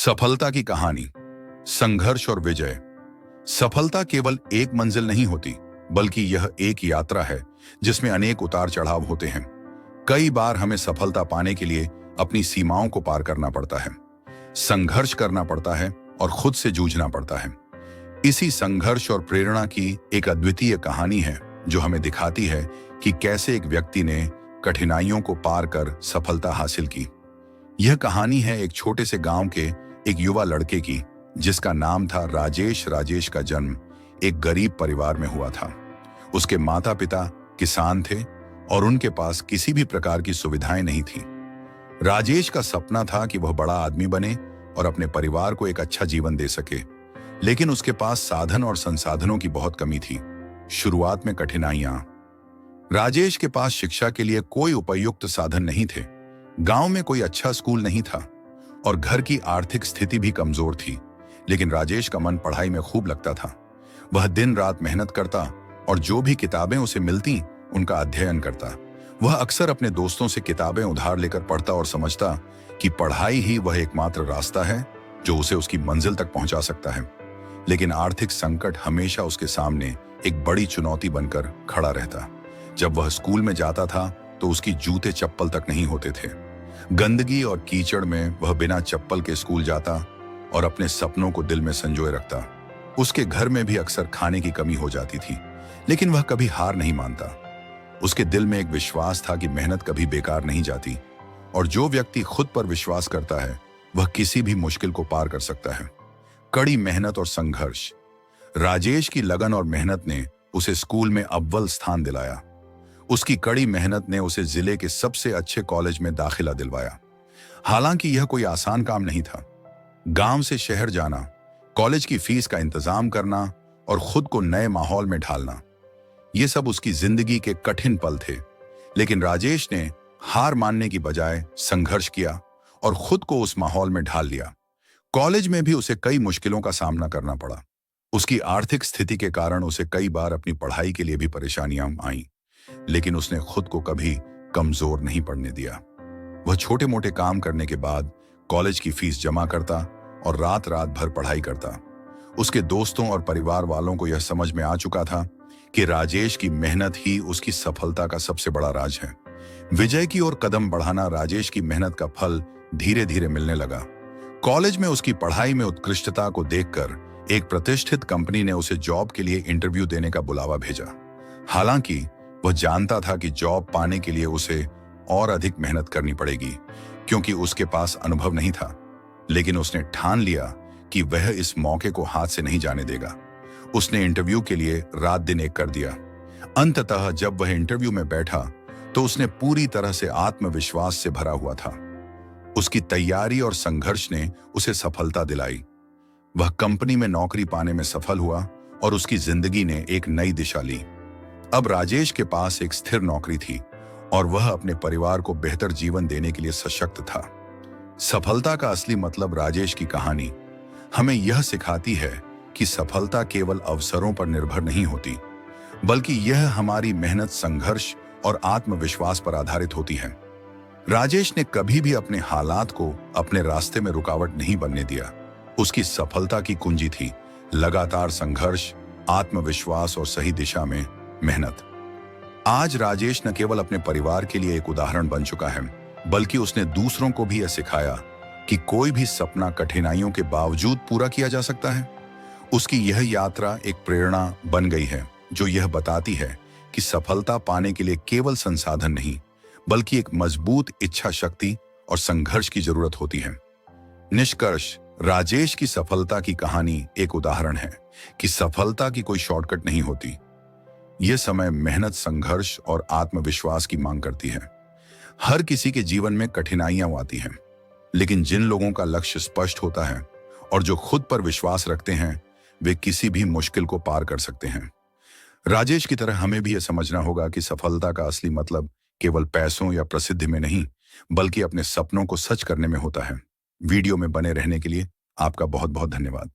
सफलता की कहानी, संघर्ष और विजय। सफलता केवल एक मंजिल नहीं होती, बल्कि यह एक यात्रा है जिसमें अनेक उतार चढ़ाव होते हैं। कई बार हमें सफलता पाने के लिए अपनी सीमाओं को पार करना पड़ता है, संघर्ष करना पड़ता है और खुद से जूझना पड़ता है। इसी संघर्ष और प्रेरणा की एक अद्वितीय कहानी है जो हमें दिखाती है कि कैसे एक व्यक्ति ने कठिनाइयों को पार कर सफलता हासिल की। यह कहानी है एक छोटे से गांव के एक युवा लड़के की, जिसका नाम था राजेश। राजेश का जन्म एक गरीब परिवार में हुआ था। उसके माता पिता किसान थे और उनके पास किसी भी प्रकार की सुविधाएं नहीं थी। राजेश का सपना था कि वह बड़ा आदमी बने और अपने परिवार को एक अच्छा जीवन दे सके, लेकिन उसके पास साधन और संसाधनों की बहुत कमी थी। शुरुआत में कठिनाइयां। राजेश के पास शिक्षा के लिए कोई उपयुक्त साधन नहीं थे, गांव में कोई अच्छा स्कूल नहीं था और घर की आर्थिक स्थिति भी कमजोर थी। लेकिन राजेश का मन पढ़ाई में खूब लगता था। वह दिन रात मेहनत करता और जो भी किताबें उसे मिलती उनका अध्ययन करता। वह अक्सर अपने दोस्तों से किताबें उधार लेकर पढ़ता और समझता कि पढ़ाई ही वह एकमात्र रास्ता है जो उसे उसकी मंजिल तक पहुंचा सकता है। लेकिन आर्थिक संकट हमेशा उसके सामने एक बड़ी चुनौती बनकर खड़ा रहता। जब वह स्कूल में जाता था तो उसकी जूते चप्पल तक नहीं होते थे। गंदगी और कीचड़ में वह बिना चप्पल के स्कूल जाता और अपने सपनों को दिल में संजोए रखता। उसके घर में भी अक्सर खाने की कमी हो जाती थी, लेकिन वह कभी हार नहीं मानता। उसके दिल में एक विश्वास था कि मेहनत कभी बेकार नहीं जाती और जो व्यक्ति खुद पर विश्वास करता है वह किसी भी मुश्किल को पार कर सकता है। कड़ी मेहनत और संघर्ष। राजेश की लगन और मेहनत ने उसे स्कूल में अव्वल स्थान दिलाया। उसकी कड़ी मेहनत ने उसे जिले के सबसे अच्छे कॉलेज में दाखिला दिलवाया। हालांकि यह कोई आसान काम नहीं था। गांव से शहर जाना, कॉलेज की फीस का इंतजाम करना और खुद को नए माहौल में ढालना, ये सब उसकी जिंदगी के कठिन पल थे। लेकिन राजेश ने हार मानने की बजाय संघर्ष किया और खुद को उस माहौल में ढाल लिया। कॉलेज में भी उसे कई मुश्किलों का सामना करना पड़ा। उसकी आर्थिक स्थिति के कारण उसे कई बार अपनी पढ़ाई के लिए भी परेशानियां आईं, लेकिन उसने खुद को कभी कमजोर नहीं पड़ने दिया। वह छोटे मोटे काम करने के बाद कॉलेज की फीस जमा करता और रात रात भर पढ़ाई करता। उसके दोस्तों और परिवार वालों को यह समझ में आ चुका था कि राजेश की मेहनत ही उसकी सफलता का सबसे बड़ा राज है। विजय की ओर कदम बढ़ाना। राजेश की मेहनत का फल धीरे धीरे मिलने लगा। कॉलेज में उसकी पढ़ाई में उत्कृष्टता को देखकर एक प्रतिष्ठित कंपनी ने उसे जॉब के लिए इंटरव्यू देने का बुलावा भेजा। हालांकि वह जानता था कि जॉब पाने के लिए उसे और अधिक मेहनत करनी पड़ेगी, क्योंकि उसके पास अनुभव नहीं था। लेकिन उसने ठान लिया कि वह इस मौके को हाथ से नहीं जाने देगा। उसने इंटरव्यू के लिए रात दिन एक कर दिया। अंततः जब वह इंटरव्यू में बैठा तो उसने पूरी तरह से आत्मविश्वास से भरा हुआ था। उसकी तैयारी और संघर्ष ने उसे सफलता दिलाई। वह कंपनी में नौकरी पाने में सफल हुआ और उसकी जिंदगी ने एक नई दिशा ली। अब राजेश के पास एक स्थिर नौकरी थी और वह अपने परिवार को बेहतर जीवन देने के लिए सशक्त था। सफलता का असली मतलब। राजेश की कहानी हमें यह सिखाती है कि सफलता केवल अवसरों पर निर्भर नहीं होती, बल्कि यह हमारी मेहनत, संघर्ष और आत्मविश्वास पर आधारित होती है। राजेश ने कभी भी अपने हालात को अपने रास्ते में रुकावट नहीं बनने दिया। उसकी सफलता की कुंजी थी लगातार संघर्ष, आत्मविश्वास और सही दिशा में मेहनत। आज राजेश न केवल अपने परिवार के लिए एक उदाहरण बन चुका है, बल्कि उसने दूसरों को भी यह सिखाया कि कोई भी सपना कठिनाइयों के बावजूद पूरा किया जा सकता है। उसकी यह यात्रा एक प्रेरणा बन गई है जो यह बताती है कि सफलता पाने के लिए केवल संसाधन नहीं, बल्कि एक मजबूत इच्छा शक्ति और संघर्ष की जरूरत होती है। निष्कर्ष। राजेश की सफलता की कहानी एक उदाहरण है कि सफलता की कोई शॉर्टकट नहीं होती। यह समय मेहनत, संघर्ष और आत्मविश्वास की मांग करती है। हर किसी के जीवन में कठिनाइयां आती हैं, लेकिन जिन लोगों का लक्ष्य स्पष्ट होता है और जो खुद पर विश्वास रखते हैं, वे किसी भी मुश्किल को पार कर सकते हैं। राजेश की तरह हमें भी यह समझना होगा कि सफलता का असली मतलब केवल पैसों या प्रसिद्धि में नहीं, बल्कि अपने सपनों को सच करने में होता है। वीडियो में बने रहने के लिए आपका बहुत बहुत धन्यवाद।